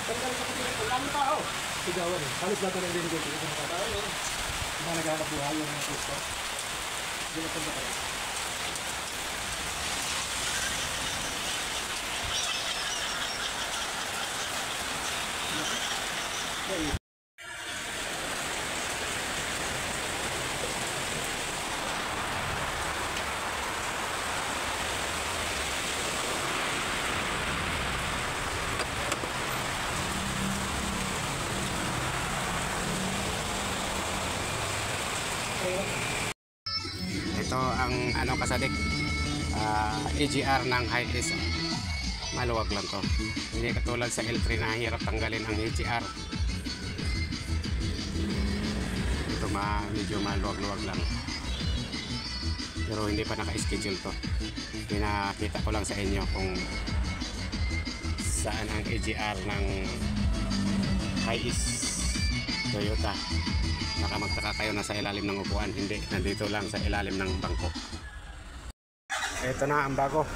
Ang tao. Sigawan eh. Halos lahat ng linggo. Hindi ko makatao eh. Mga naghanap buhay yung mga pusto. Hindi na punta kayo. Ito ang kasadik, AGR ng Hi-Ace. Maluwag lang to, hindi katulad sa L3 na hirap tanggalin ang AGR. Ito medyo maluwag-luwag lang, pero hindi pa naka-schedule to. Pinakita ko lang sa inyo kung saan ang AGR ng Hi-Ace Toyota. Baka magtaka kayo na sa ilalim ng upuan, hindi, nandito lang sa ilalim ng bangko. Ito na ang bago,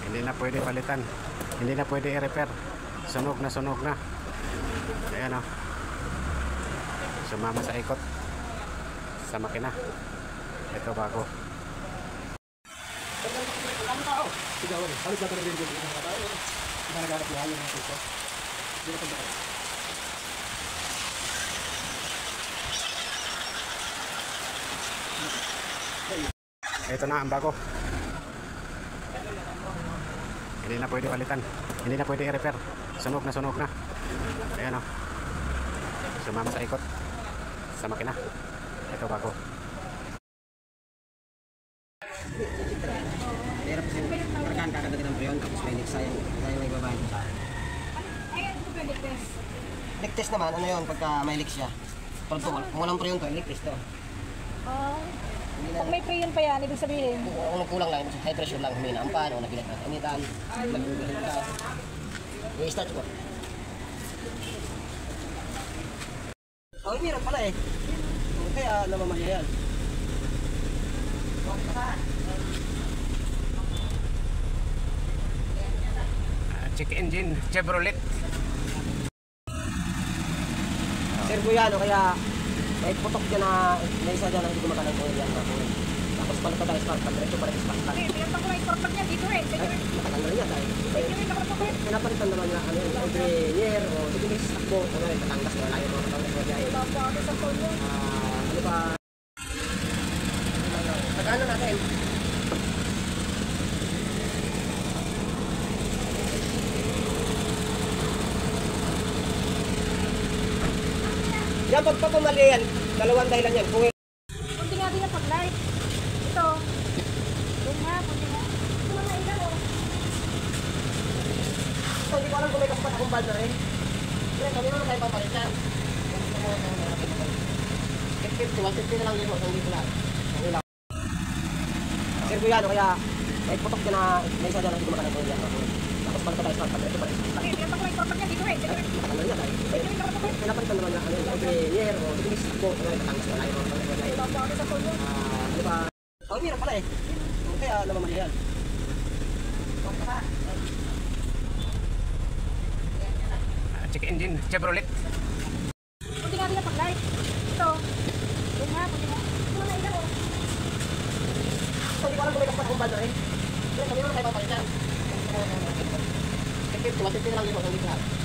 hindi na pwede palitan, hindi na pwede i-repair, sunog na. Ayan o, sumama sa ikot sa makina. Ito bago. Ang tao. Sigawan eh. Halos lahat ng linggo. Hindi ko makatao eh. Mga naghanap buhay yung mga pusto. Hindi na punta kayo. Ito na ang bago, hindi na pwede palitan, hindi na pwede i-repair, sunog na. Ayan o, sumama sa ikot sa makina. Ito bago. Pero kasi kargaan kakagad ng preyon, tapos may next sayang may babae. Leak test naman, ano yun, pagka may leak siya. Pero kung walang preyon to, leak test to. Pag may preyon pa yan, ibig sabihin? Kung kulang lang, high pressure lang, humina ang pan, o naginatan, nag-uwihan. I-start ko. Oh, hirap pala eh. Kaya namamaya yan. Check engine, Chevrolet. Servo yan, o kaya may putok dyan na may isa dyan na hindi gumagana yung yan. Tapos pala pa tayo start, diretso pa rin start. Hindi, pinatang ko na i-start niya dito eh. Matagal na rin yan dahil. Pinapalitan naman na ano yun, every year o sige may sakbo, ano rin, Batangas na layo mga Batangas na dyan. Ano ba? Pagkano natin? Yan, pagpapamali yan, dalawang dahilan yan. Kunti nga din yung pag-light. Ito. Doon nga, kunti nga. Ito mga ilaw oh. So, hindi ko alam kung may kapat akong banda rin. Kaya kami naman tayo papalit yan. 150 na lang yun, hindi ko lang. Servo yan, o kaya may putok dyan na may isa dyan na hindi gumagana yung yan. Tapos pala pa tayo start, diretso pa rin. Hindi, pinatang ko na i-start niya dito eh. Matagal na rin yan dahil. Pinapalitan naman na ano yun, every year o sige may sakbo, ano rin, Batangas na layo mga Batangas na dyan. Ano ba? Oh, hirap pala eh. Kaya namamali yan. Check engine, Chevrolet. Kunti nga din yung pag-light. Ito. Doon nga, kunti nga. Ito mga ilaw oh. So, hindi ko alam kung may kapat akong banda rin. Kaya kami naman tayo papalit yan. 150 na lang yun, hindi ko lang.